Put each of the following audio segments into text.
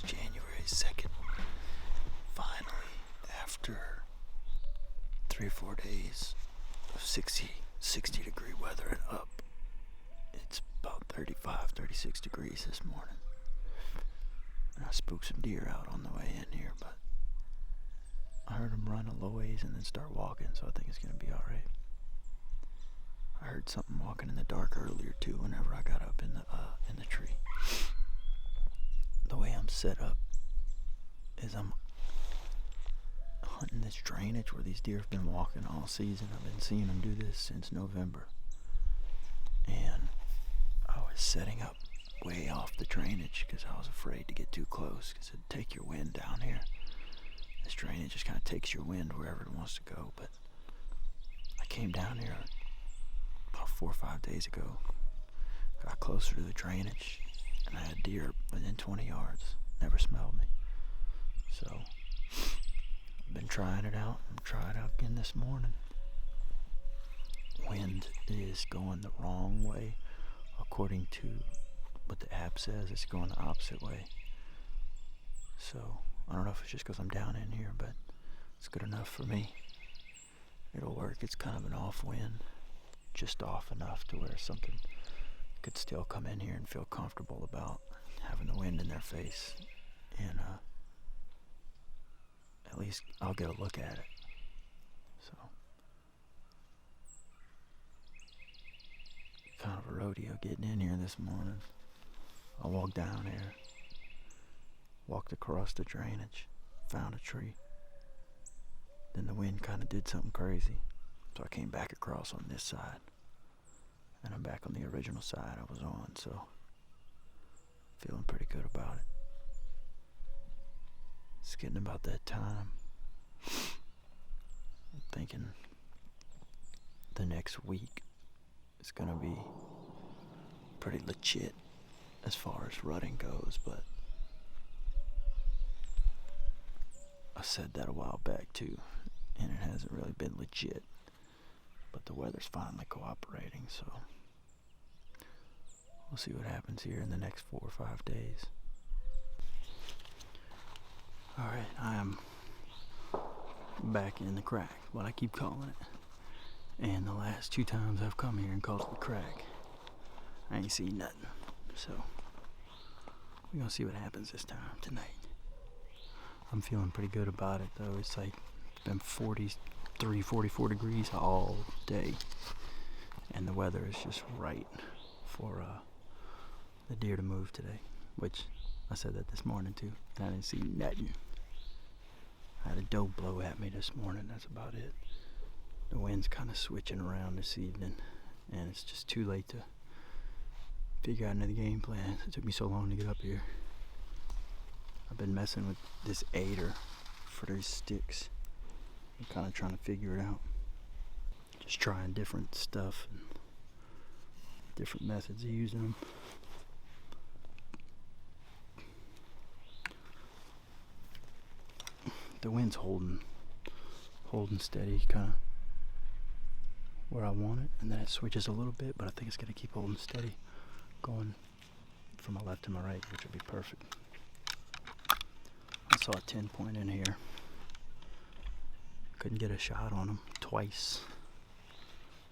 January 2nd. Finally, after 3 or 4 days of 60 degree weather and up, it's about 35, 36 degrees this morning. And I spooked some deer out on the way in here, but I heard them run a low ways and then start walking, so I think it's going to be alright. I heard something walking in the dark earlier too whenever I got up in the tree. The way I'm set up is I'm hunting this drainage where these deer have been walking all season. I've been seeing them do this since November. And I was setting up way off the drainage because I was afraid to get too close because it'd take your wind down here. This drainage just kind of takes your wind wherever it wants to go. But I came down here about 4 or 5 days ago, got closer to the drainage, and I had deer within 20 yards. Never smelled me. So I've been trying it out. I'm trying it out again this morning. Wind is going the wrong way. According to what the app says, it's going the opposite way. So I don't know if it's just because I'm down in here, but it's good enough for me. It'll work. It's kind of an off wind. Just off enough to where something could still come in here and feel comfortable about having the wind in their face. And at least I'll get a look at it. So kind of a rodeo getting in here this morning. I walked down here, walked across the drainage, found a tree. Then the wind kind of did something crazy. So I came back across on this side. And I'm back on the original side I was on, so feeling pretty good about it. It's getting about that time. I'm thinking the next week is gonna be pretty legit as far as rutting goes, but I said that a while back too, and it hasn't really been legit. But the weather's finally cooperating, so we'll see what happens here in the next 4 or 5 days. Alright, I am back in the crack, what I keep calling it. And the last 2 times I've come here and called it the crack, I ain't seen nothing. So we're gonna see what happens this time tonight. I'm feeling pretty good about it though. It's like been 43, 44 degrees all day, and the weather is just right for the deer to move today, which I said that this morning too, and I didn't see nothing. I had a doe blow at me this morning, that's about it. The wind's kind of switching around this evening, and it's just too late to figure out another game plan. It took me so long to get up here. I've been messing with this aider for these sticks. I'm kind of trying to figure it out. Just trying different stuff and different methods of using them. The wind's holding steady, kind of where I want it, and then it switches a little bit, but I think it's going to keep holding steady, going from my left to my right, which would be perfect. I saw a 10-point in here. Couldn't get a shot on him twice.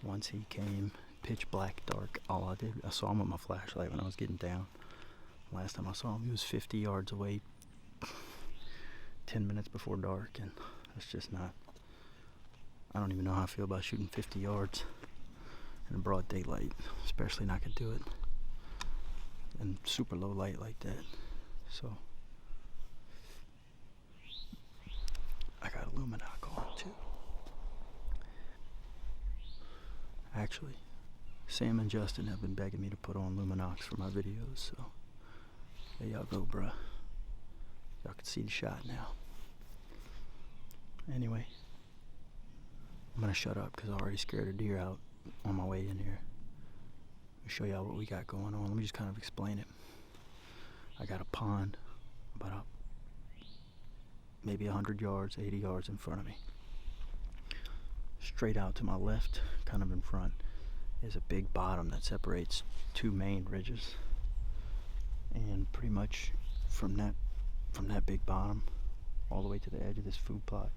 Once he came pitch black dark. All I did, I saw him with my flashlight when I was getting down. Last time I saw him, he was 50 yards away 10 minutes before dark, and that's just not, I don't even know how I feel about shooting 50 yards in broad daylight, especially not gonna do it in super low light like that. So I got a Luminoc on too. Actually, Sam and Justin have been begging me to put on Luminocs for my videos, so there y'all go, bruh. Y'all can see the shot now. Anyway, I'm gonna shut up because I already scared a deer out on my way in here. Let me show y'all what we got going on. Let me just kind of explain it. I got a pond about maybe 100 yards, 80 yards in front of me. Straight out to my left, kind of in front, is a big bottom that separates two main ridges. And pretty much from that big bottom all the way to the edge of this food plot,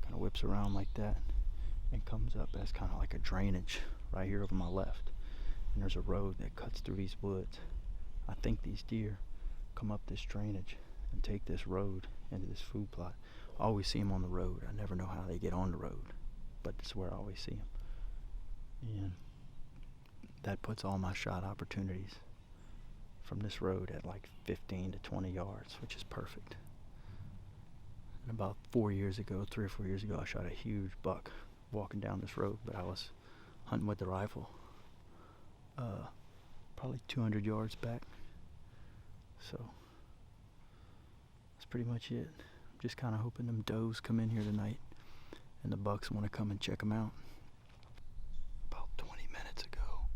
kind of whips around like that and comes up as kind of like a drainage right here over my left. And there's a road that cuts through these woods. I think these deer come up this drainage and take this road into this food plot. I always see them on the road. I never know how they get on the road, but it's where I always see them. And that puts all my shot opportunities from this road at like 15 to 20 yards, which is perfect. And about 3 or 4 years ago, I shot a huge buck walking down this road, but I was hunting with the rifle, probably 200 yards back. So that's pretty much it. I'm just kind of hoping them does come in here tonight and the bucks want to come and check them out. About 20 minutes ago,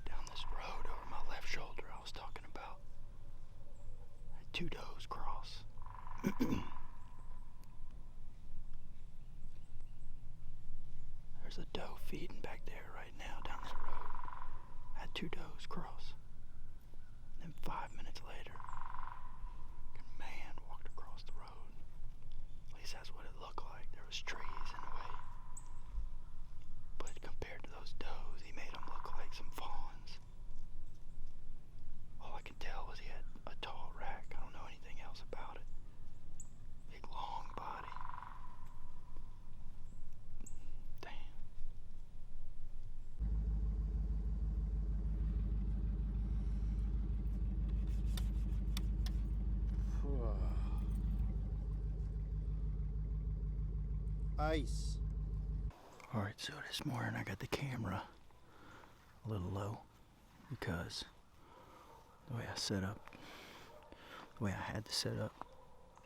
down this road over my left shoulder I was talking about, I had 2 does cross. There's a doe feeding back there right now down this road. I had 2 does cross. And then 5 minutes later, a man walked across the road. At least that's what it looked like. There was trees in the way. But compared to those does, he made them look like some fawns. All I could tell was he had a tall rack. I don't know anything else about it. Big long body. Damn. Ice. Alright, so this morning I got the camera a little low because the way I set up, the way I had to set up,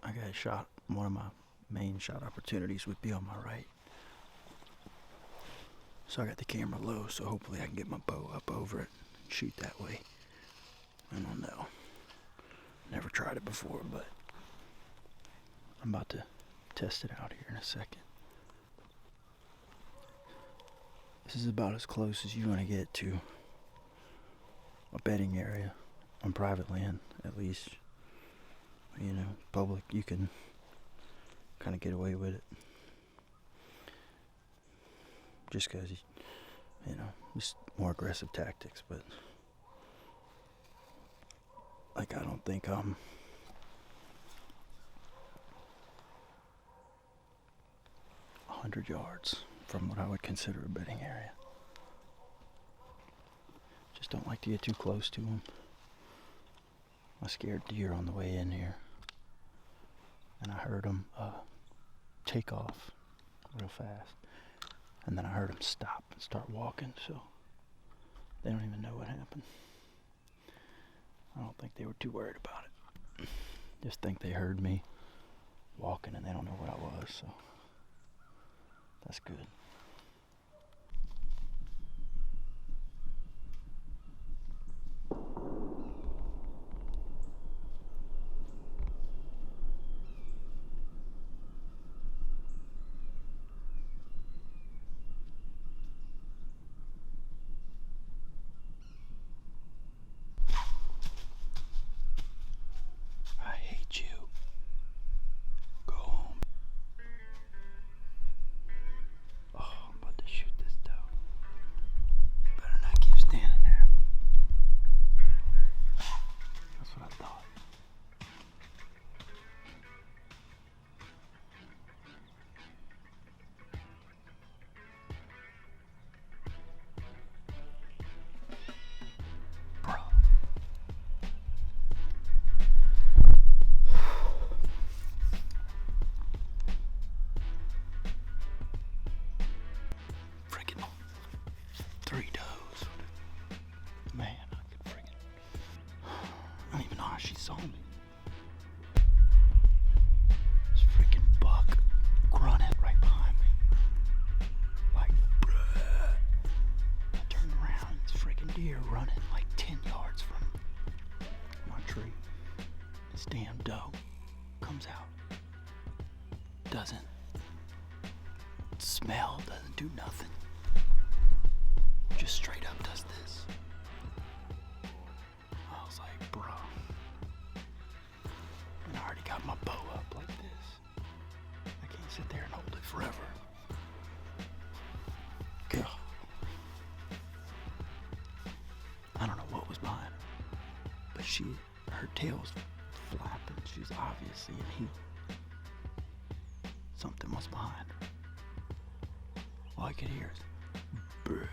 I got a shot. One of my main shot opportunities would be on my right. So I got the camera low, so hopefully I can get my bow up over it and shoot that way. I don't know. Never tried it before, but I'm about to test it out here in a second. This is about as close as you want to get to a bedding area on private land, at least. You know, public, you can kind of get away with it. Just because, you know, it's more aggressive tactics, but like I don't think I'm 100 yards from what I would consider a bedding area. Just don't like to get too close to them. I scared deer on the way in here, and I heard them take off real fast, and then I heard them stop and start walking, so they don't even know what happened. I don't think they were too worried about it. Just think they heard me walking and they don't know where I was, so that's good. I hate you. Go home. Oh, comes out. Doesn't smell, doesn't do nothing. Just straight up does this. I was like, bro. And I already got my bow up like this. I can't sit there and hold it forever. God. I don't know what was behind her, but her tail was flapping. She was obviously in heat. Something was behind her. All I could hear is, bruh.